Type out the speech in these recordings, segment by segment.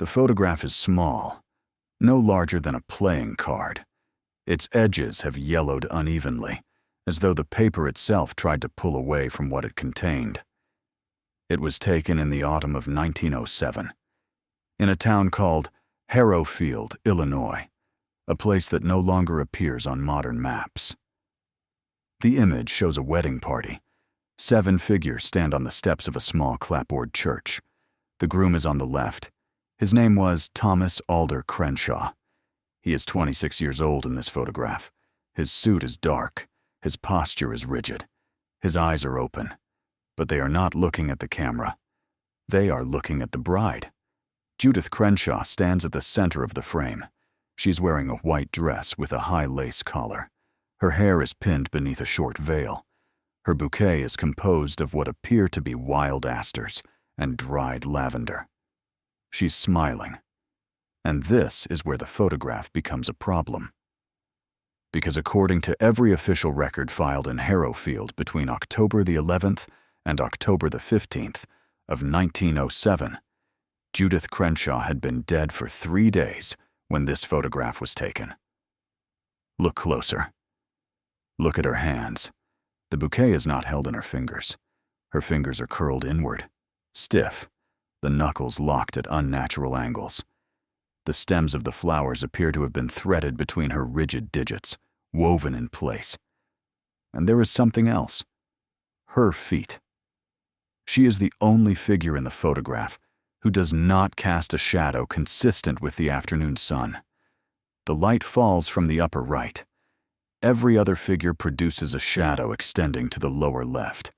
The photograph is small, no larger than a playing card. Its edges have yellowed unevenly, as though the paper itself tried to pull away from what it contained. It was taken in the autumn of 1907, in a town called Harrowfield, Illinois, a place that no longer appears on modern maps. The image shows a wedding party. 7 figures stand on the steps of a small clapboard church. The groom is on the left. His name was Thomas Alder Crenshaw. He is 26 years old in this photograph. His suit is dark. His posture is rigid. His eyes are open. But they are not looking at the camera. They are looking at the bride. Judith Crenshaw stands at the center of the frame. She's wearing a white dress with a high lace collar. Her hair is pinned beneath a short veil. Her bouquet is composed of what appear to be wild asters and dried lavender. She's smiling. And this is where the photograph becomes a problem. Because according to every official record filed in Harrowfield between October the 11th and October the 15th of 1907, Judith Crenshaw had been dead for 3 days when this photograph was taken. Look closer. Look at her hands. The bouquet is not held in her fingers. Her fingers are curled inward, stiff, the knuckles locked at unnatural angles. The stems of the flowers appear to have been threaded between her rigid digits, woven in place. And there is something else. Her feet. She is the only figure in the photograph who does not cast a shadow consistent with the afternoon sun. The light falls from the upper right. Every other figure produces a shadow extending to the lower left.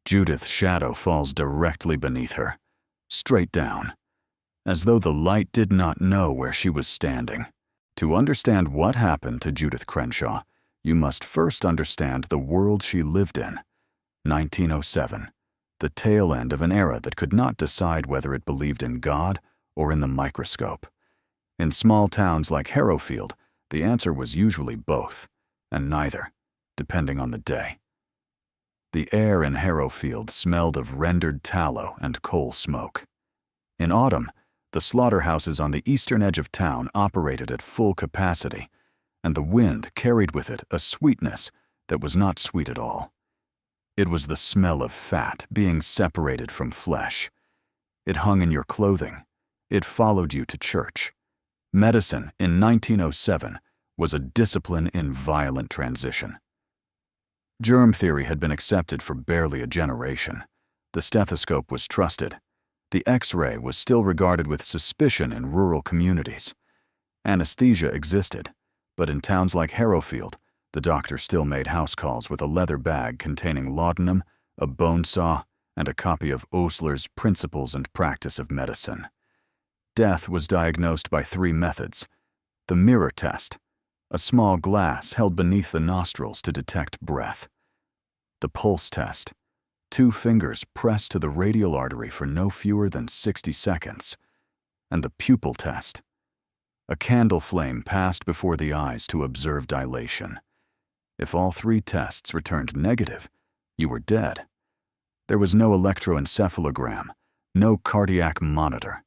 Judith's shadow falls directly beneath her, straight down, as though the light did not know where she was standing. To understand what happened to Judith Crenshaw, you must first understand the world she lived in. 1907, the tail end of an era that could not decide whether it believed in God or in the microscope. In small towns like Harrowfield, the answer was usually both, and neither, depending on the day. The air in Harrowfield smelled of rendered tallow and coal smoke. In autumn, the slaughterhouses on the eastern edge of town operated at full capacity, and the wind carried with it a sweetness that was not sweet at all. It was the smell of fat being separated from flesh. It hung in your clothing. It followed you to church. Medicine in 1907 was a discipline in violent transition. Germ theory had been accepted for barely a generation. The stethoscope was trusted. The X-ray was still regarded with suspicion in rural communities. Anesthesia existed, but in towns like Harrowfield, the doctor still made house calls with a leather bag containing laudanum, a bone saw, and a copy of Osler's Principles and Practice of Medicine. Death was diagnosed by 3 methods. The mirror test, a small glass held beneath the nostrils to detect breath. The pulse test, 2 fingers pressed to the radial artery for no fewer than 60 seconds. And the pupil test, a candle flame passed before the eyes to observe dilation. If all 3 tests returned negative, you were dead. There was no electroencephalogram, no cardiac monitor,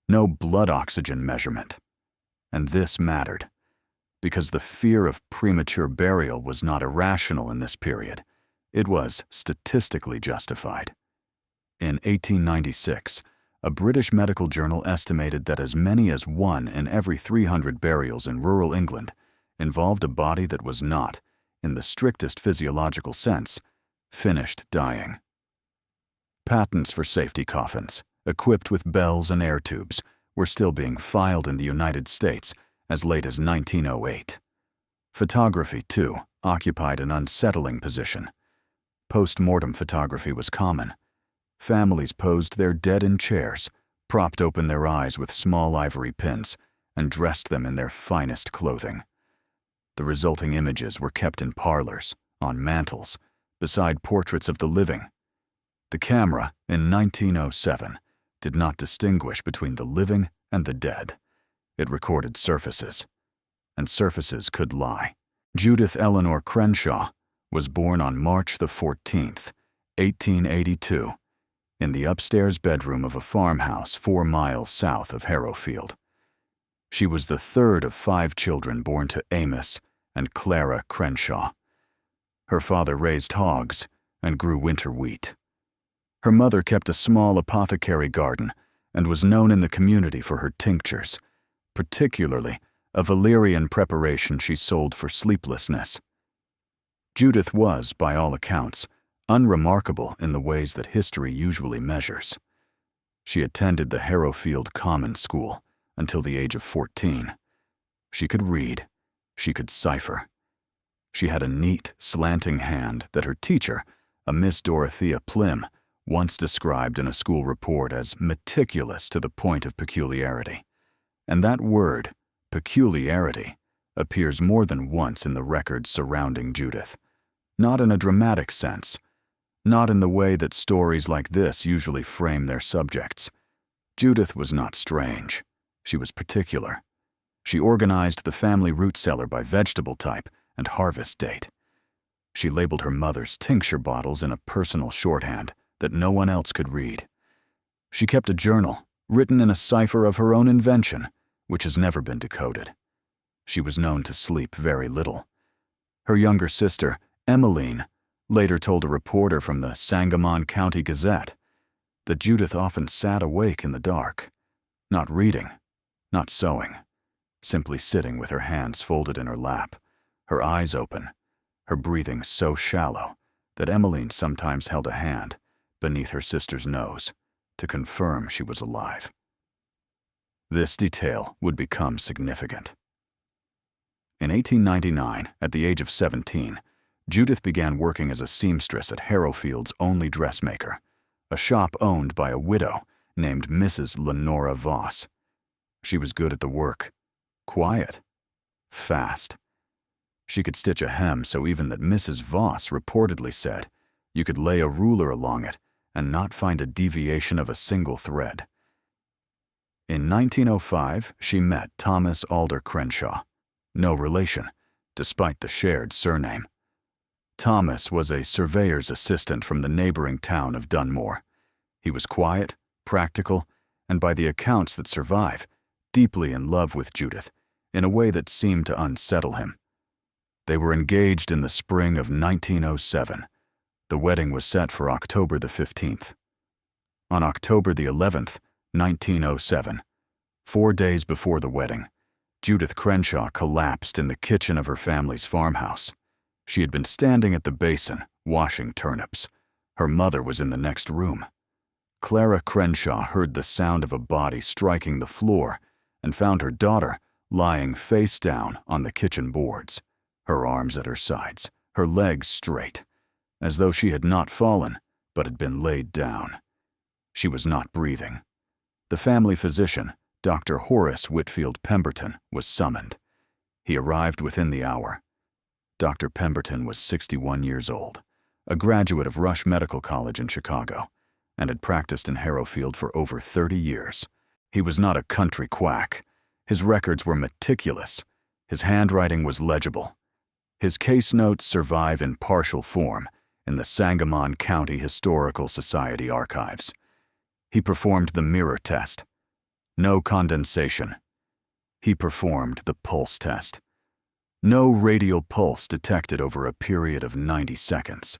no blood oxygen measurement. And this mattered, because the fear of premature burial was not irrational in this period. It was statistically justified. In 1896, a British medical journal estimated that as many as 1 in every 300 burials in rural England involved a body that was not, in the strictest physiological sense, finished dying. Patents for safety coffins, equipped with bells and air tubes, were still being filed in the United States as late as 1908. Photography, too, occupied an unsettling position. Post-mortem photography was common. Families posed their dead in chairs, propped open their eyes with small ivory pins, and dressed them in their finest clothing. The resulting images were kept in parlors, on mantels, beside portraits of the living. The camera, in 1907, did not distinguish between the living and the dead. It recorded surfaces, and surfaces could lie. Judith Eleanor Crenshaw was born on March the 14th, 1882, in the upstairs bedroom of a farmhouse 4 miles south of Harrowfield. She was the third of 5 children born to Amos and Clara Crenshaw. Her father raised hogs and grew winter wheat. Her mother kept a small apothecary garden and was known in the community for her tinctures, particularly a valerian preparation she sold for sleeplessness. Judith was, by all accounts, unremarkable in the ways that history usually measures. She attended the Harrowfield Common School until the age of 14. She could read. She could cipher. She had a neat, slanting hand that her teacher, a Miss Dorothea Plim, once described in a school report as meticulous to the point of peculiarity. And that word, peculiarity, appears more than once in the records surrounding Judith. Not in a dramatic sense, not in the way that stories like this usually frame their subjects. Judith was not strange. She was particular. She organized the family root cellar by vegetable type and harvest date. She labeled her mother's tincture bottles in a personal shorthand that no one else could read. She kept a journal, written in a cipher of her own invention, which has never been decoded. She was known to sleep very little. Her younger sister, Emmeline, later told a reporter from the Sangamon County Gazette that Judith often sat awake in the dark, not reading, not sewing, simply sitting with her hands folded in her lap, her eyes open, her breathing so shallow that Emmeline sometimes held a hand beneath her sister's nose to confirm she was alive. This detail would become significant. In 1899, at the age of 17, Judith began working as a seamstress at Harrowfield's only dressmaker, a shop owned by a widow named Mrs. Lenora Voss. She was good at the work, quiet, fast. She could stitch a hem so even that Mrs. Voss reportedly said you could lay a ruler along it and not find a deviation of a single thread. In 1905, she met Thomas Alder Crenshaw, no relation, despite the shared surname. Thomas was a surveyor's assistant from the neighboring town of Dunmore. He was quiet, practical, and by the accounts that survive, deeply in love with Judith, in a way that seemed to unsettle him. They were engaged in the spring of 1907. The wedding was set for October the 15th. On October the 11th, 1907, 4 days before the wedding, Judith Crenshaw collapsed in the kitchen of her family's farmhouse. She had been standing at the basin, washing turnips. Her mother was in the next room. Clara Crenshaw heard the sound of a body striking the floor and found her daughter lying face down on the kitchen boards, her arms at her sides, her legs straight, as though she had not fallen, but had been laid down. She was not breathing. The family physician, Dr. Horace Whitfield Pemberton, was summoned. He arrived within the hour. Dr. Pemberton was 61 years old, a graduate of Rush Medical College in Chicago, and had practiced in Harrowfield for over 30 years. He was not a country quack. His records were meticulous. His handwriting was legible. His case notes survive in partial form in the Sangamon County Historical Society archives. He performed the mirror test. No condensation. He performed the pulse test. No radial pulse detected over a period of 90 seconds.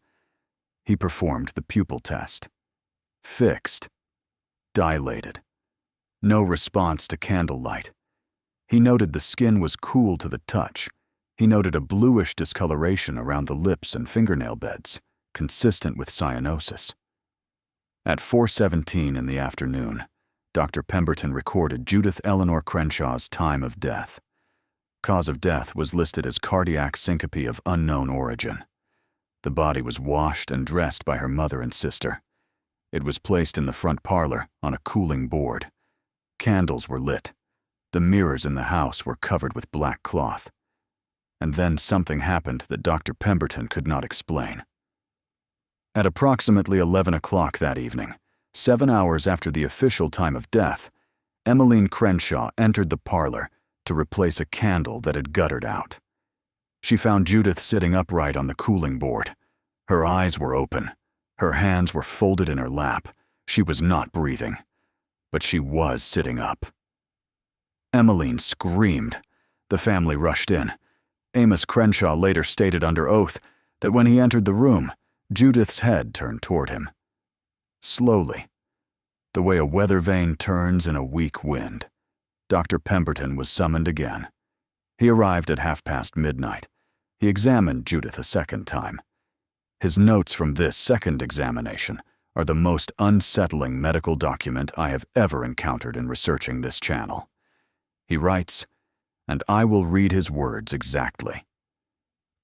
He performed the pupil test. Fixed. Dilated. No response to candlelight. He noted the skin was cool to the touch. He noted a bluish discoloration around the lips and fingernail beds, consistent with cyanosis. At 4:17 in the afternoon, Dr. Pemberton recorded Judith Eleanor Crenshaw's time of death. Cause of death was listed as cardiac syncope of unknown origin. The body was washed and dressed by her mother and sister. It was placed in the front parlor on a cooling board. Candles were lit. The mirrors in the house were covered with black cloth. And then something happened that Dr. Pemberton could not explain. At approximately 11 o'clock that evening, 7 hours after the official time of death, Emmeline Crenshaw entered the parlor to replace a candle that had guttered out. She found Judith sitting upright on the cooling board. Her eyes were open. Her hands were folded in her lap, She was not breathing, but she was sitting up. Emmeline screamed. The family rushed in. Amos Crenshaw later stated under oath that when he entered the room, Judith's head turned toward him. Slowly, the way a weather vane turns in a weak wind, Dr. Pemberton was summoned again. He arrived at midnight. He examined Judith a second time. His notes from this second examination are the most unsettling medical document I have ever encountered in researching this channel. He writes, and I will read his words exactly.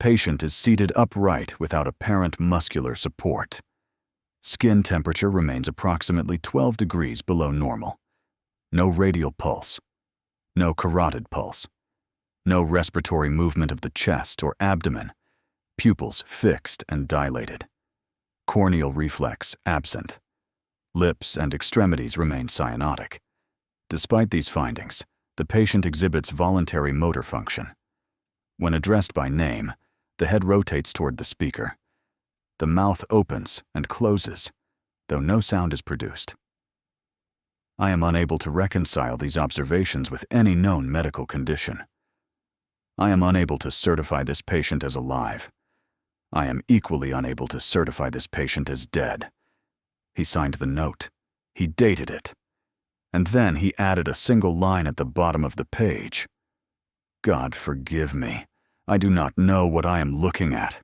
Patient is seated upright without apparent muscular support. Skin temperature remains approximately 12 degrees below normal. No radial pulse. No carotid pulse. No respiratory movement of the chest or abdomen. Pupils fixed and dilated. Corneal reflex absent. Lips and extremities remain cyanotic. Despite these findings, the patient exhibits voluntary motor function. When addressed by name, the head rotates toward the speaker. The mouth opens and closes, though no sound is produced. I am unable to reconcile these observations with any known medical condition. I am unable to certify this patient as alive. I am equally unable to certify this patient as dead. He signed the note. He dated it. And then he added a single line at the bottom of the page. God forgive me. I do not know what I am looking at.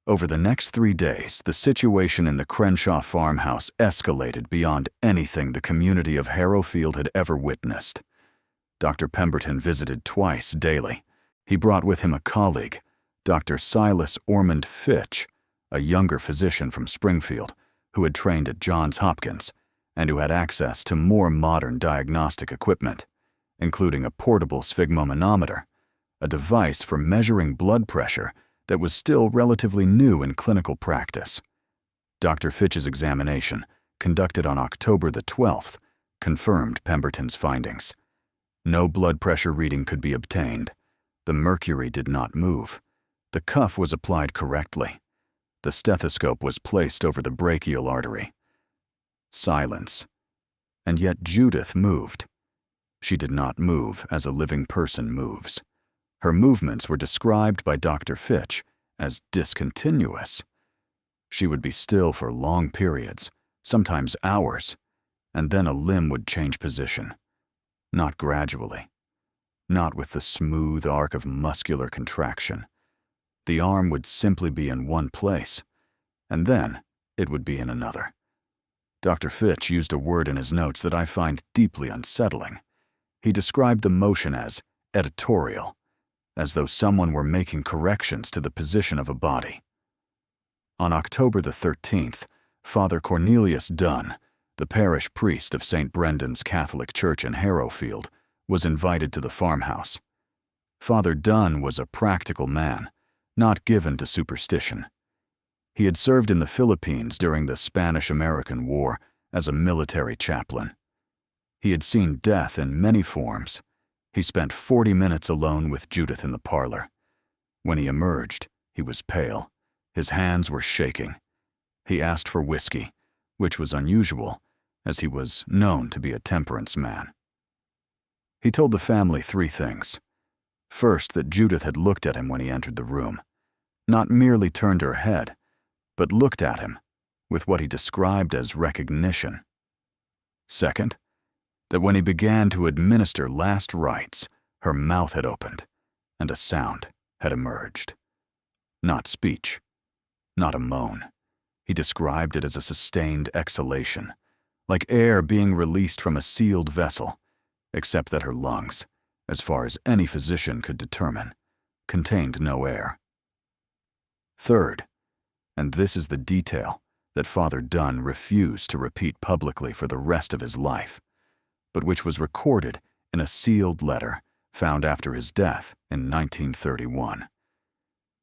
Over the next 3 days, the situation in the Crenshaw farmhouse escalated beyond anything the community of Harrowfield had ever witnessed. Dr. Pemberton visited twice daily. He brought with him a colleague, Dr. Silas Ormond Fitch, a younger physician from Springfield, who had trained at Johns Hopkins and who had access to more modern diagnostic equipment, including a portable sphygmomanometer, a device for measuring blood pressure that was still relatively new in clinical practice. Dr. Fitch's examination, conducted on October the 12th, confirmed Pemberton's findings. No blood pressure reading could be obtained. The mercury did not move. The cuff was applied correctly. The stethoscope was placed over the brachial artery. Silence. And yet Judith moved. She did not move as a living person moves. Her movements were described by Dr. Fitch as discontinuous. She would be still for long periods, sometimes hours, and then a limb would change position. Not gradually. Not with the smooth arc of muscular contraction. The arm would simply be in one place, and then it would be in another. Dr. Fitch used a word in his notes that I find deeply unsettling. He described the motion as editorial, as though someone were making corrections to the position of a body. On October the 13th, Father Cornelius Dunn, the parish priest of St. Brendan's Catholic Church in Harrowfield, was invited to the farmhouse. Father Dunn was a practical man, not given to superstition. He had served in the Philippines during the Spanish-American War as a military chaplain. He had seen death in many forms. He spent 40 minutes alone with Judith in the parlor. When he emerged, he was pale. His hands were shaking. He asked for whiskey, which was unusual, as he was known to be a temperance man. He told the family 3 things. First, that Judith had looked at him when he entered the room. Not merely turned her head, but looked at him with what he described as recognition. Second, that when he began to administer last rites, her mouth had opened and a sound had emerged. Not speech, not a moan. He described it as a sustained exhalation, like air being released from a sealed vessel, except that her lungs, as far as any physician could determine, contained no air. Third, and this is the detail that Father Dunn refused to repeat publicly for the rest of his life, but which was recorded in a sealed letter found after his death in 1931.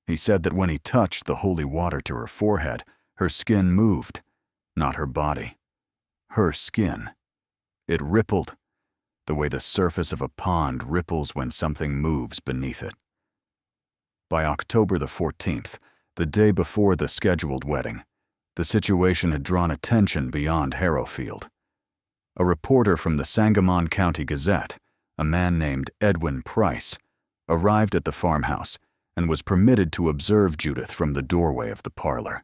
He said that when he touched the holy water to her forehead, her skin moved, not her body. Her skin. It rippled, the way the surface of a pond ripples when something moves beneath it. By October the 14th, the day before the scheduled wedding, The situation had drawn attention beyond Harrowfield. A reporter from the Sangamon County Gazette, a man named Edwin Price, arrived at the farmhouse and was permitted to observe Judith from the doorway of the parlor.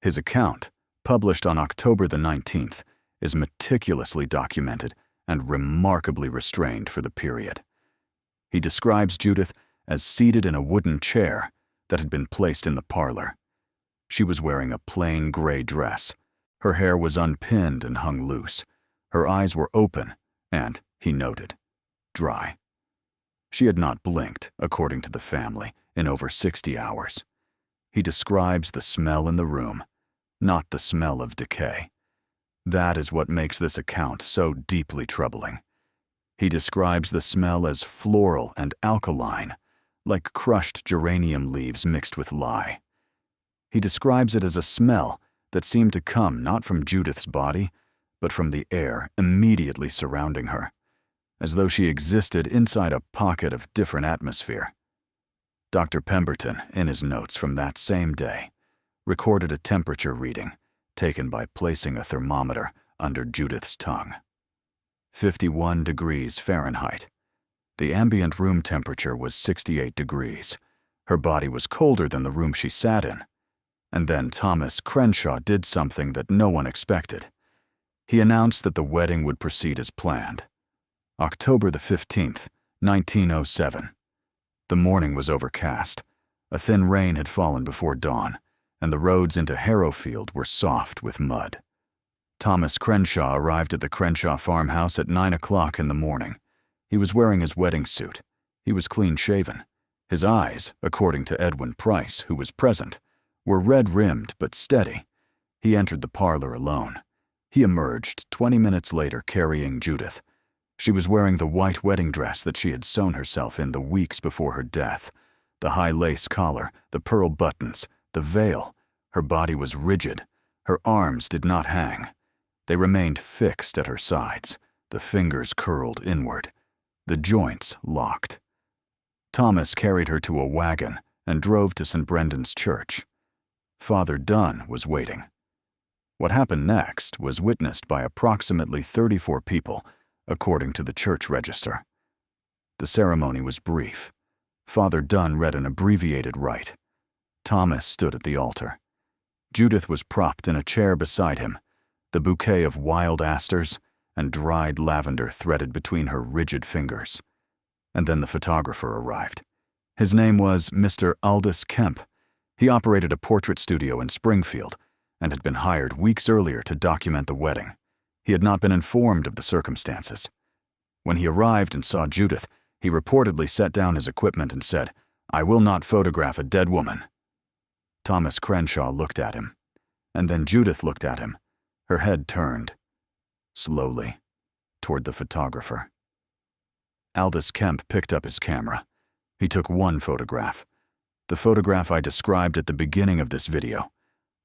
His account, published on October the 19th, is meticulously documented and remarkably restrained for the period. He describes Judith as seated in a wooden chair that had been placed in the parlor. She was wearing a plain gray dress. Her hair was unpinned and hung loose. Her eyes were open and, he noted, dry. She had not blinked, according to the family, in over 60 hours. He describes the smell in the room, not the smell of decay. That is what makes this account so deeply troubling. He describes the smell as floral and alkaline, like crushed geranium leaves mixed with lye. He describes it as a smell that seemed to come not from Judith's body, but from the air immediately surrounding her, as though she existed inside a pocket of different atmosphere. Dr. Pemberton, in his notes from that same day, recorded a temperature reading taken by placing a thermometer under Judith's tongue. 51 degrees Fahrenheit. The ambient room temperature was 68 degrees. Her body was colder than the room she sat in. And then Thomas Crenshaw did something that no one expected. He announced that the wedding would proceed as planned. October the 15th, 1907. The morning was overcast. A thin rain had fallen before dawn, and the roads into Harrowfield were soft with mud. Thomas Crenshaw arrived at the Crenshaw farmhouse at 9 o'clock in the morning. He was wearing his wedding suit. He was clean-shaven. His eyes, according to Edwin Price, who was present, were red-rimmed but steady. He entered the parlor alone. He emerged 20 minutes later carrying Judith. She was wearing the white wedding dress that she had sewn herself in the weeks before her death. The high lace collar, the pearl buttons, the veil. Her body was rigid. Her arms did not hang. They remained fixed at her sides, the fingers curled inward, the joints locked. Thomas carried her to a wagon and drove to St. Brendan's Church. Father Dunn was waiting. What happened next was witnessed by approximately 34 people, according to the church register. The ceremony was brief. Father Dunn read an abbreviated rite. Thomas stood at the altar. Judith was propped in a chair beside him, the bouquet of wild asters and dried lavender threaded between her rigid fingers. And then the photographer arrived. His name was Mr. Aldous Kemp. He operated a portrait studio in Springfield and had been hired weeks earlier to document the wedding. He had not been informed of the circumstances. When he arrived and saw Judith, he reportedly set down his equipment and said, "I will not photograph a dead woman." Thomas Crenshaw looked at him, and then Judith looked at him. Her head turned, slowly, toward the photographer. Aldous Kemp picked up his camera. He took one photograph. The photograph I described at the beginning of this video.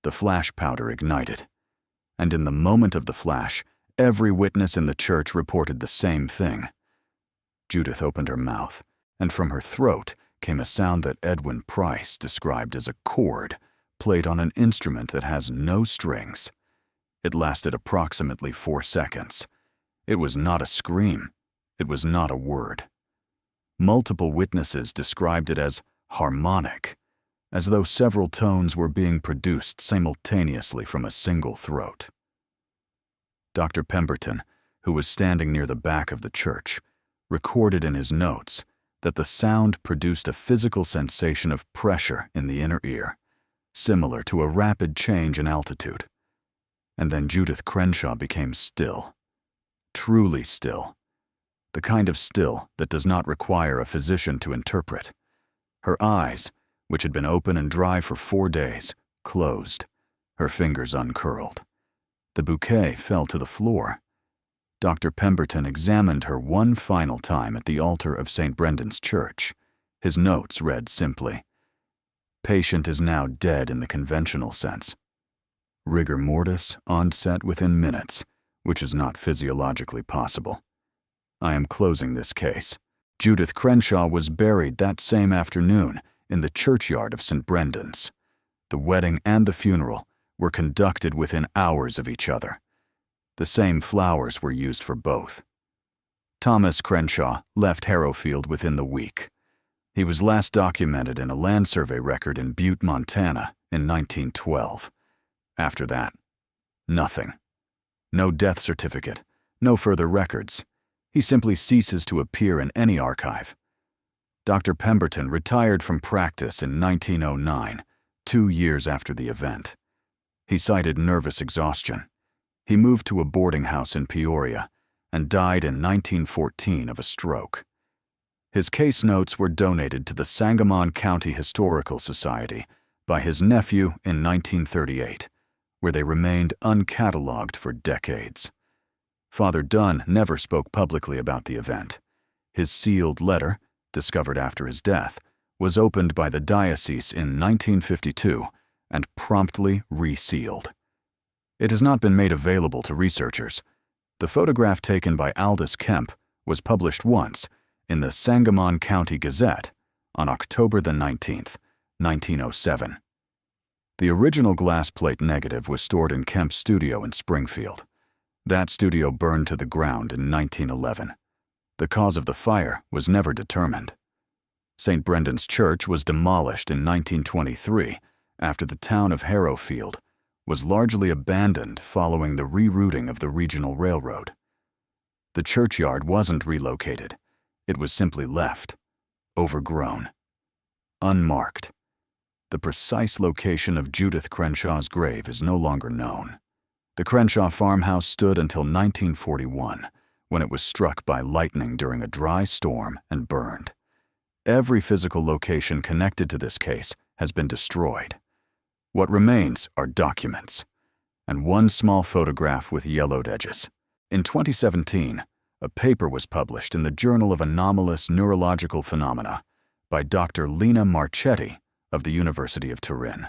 The flash powder ignited. And in the moment of the flash, every witness in the church reported the same thing. Judith opened her mouth, and from her throat came a sound that Edwin Price described as a chord played on an instrument that has no strings. It lasted approximately 4 seconds. It was not a scream. It was not a word. Multiple witnesses described it as harmonic, as though several tones were being produced simultaneously from a single throat. Dr. Pemberton, who was standing near the back of the church, recorded in his notes that the sound produced a physical sensation of pressure in the inner ear, similar to a rapid change in altitude. And then Judith Crenshaw became still, truly still, the kind of still that does not require a physician to interpret. Her eyes, which had been open and dry for 4 days, closed, her fingers uncurled. The bouquet fell to the floor. Dr. Pemberton examined her one final time at the altar of St. Brendan's Church. His notes read simply, "Patient is now dead in the conventional sense. Rigor mortis onset within minutes, which is not physiologically possible. I am closing this case." Judith Crenshaw was buried that same afternoon in the churchyard of St. Brendan's. The wedding and the funeral were conducted within hours of each other. The same flowers were used for both. Thomas Crenshaw left Harrowfield within the week. He was last documented in a land survey record in Butte, Montana in 1912. After that, nothing. No death certificate, no further records. He simply ceases to appear in any archive. Dr. Pemberton retired from practice in 1909, 2 years after the event. He cited nervous exhaustion. He moved to a boarding house in Peoria and died in 1914 of a stroke. His case notes were donated to the Sangamon County Historical Society by his nephew in 1938, where they remained uncatalogued for decades. Father Dunn never spoke publicly about the event. His sealed letter, discovered after his death, was opened by the diocese in 1952 and promptly resealed. It has not been made available to researchers. The photograph taken by Aldous Kemp was published once in the Sangamon County Gazette on October the 19th, 1907. The original glass plate negative was stored in Kemp's studio in Springfield. That studio burned to the ground in 1911. The cause of the fire was never determined. St. Brendan's Church was demolished in 1923 after the town of Harrowfield was largely abandoned following the rerouting of the regional railroad. The churchyard wasn't relocated. It was simply left, overgrown, unmarked. The precise location of Judith Crenshaw's grave is no longer known. The Crenshaw farmhouse stood until 1941, when it was struck by lightning during a dry storm and burned. Every physical location connected to this case has been destroyed. What remains are documents, and one small photograph with yellowed edges. In 2017, a paper was published in the Journal of Anomalous Neurological Phenomena by Dr. Lena Marchetti of the University of Turin.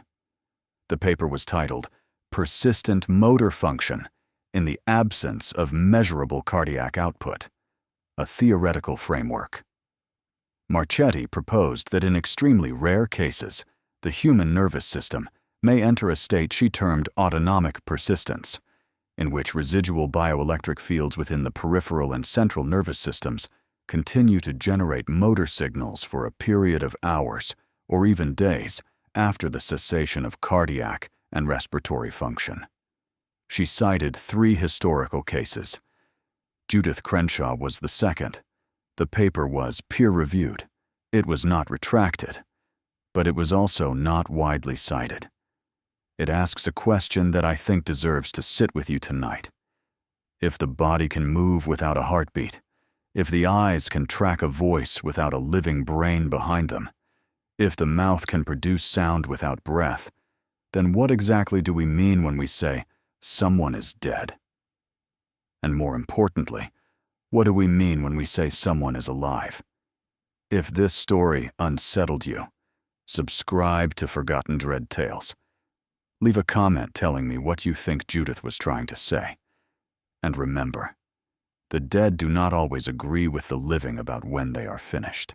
The paper was titled Persistent Motor Function in the Absence of Measurable Cardiac Output, a Theoretical Framework. Marchetti proposed that in extremely rare cases, the human nervous system may enter a state she termed autonomic persistence, in which residual bioelectric fields within the peripheral and central nervous systems continue to generate motor signals for a period of hours or even days after the cessation of cardiac and respiratory function. She cited 3 historical cases. Judith Crenshaw was the second. The paper was peer-reviewed. It was not retracted, but it was also not widely cited. It asks a question that I think deserves to sit with you tonight. If the body can move without a heartbeat, if the eyes can track a voice without a living brain behind them, if the mouth can produce sound without breath, then what exactly do we mean when we say, someone is dead? And more importantly, what do we mean when we say someone is alive? If this story unsettled you, subscribe to Forgotten Dread Tales. Leave a comment telling me what you think Judith was trying to say. And remember, the dead do not always agree with the living about when they are finished.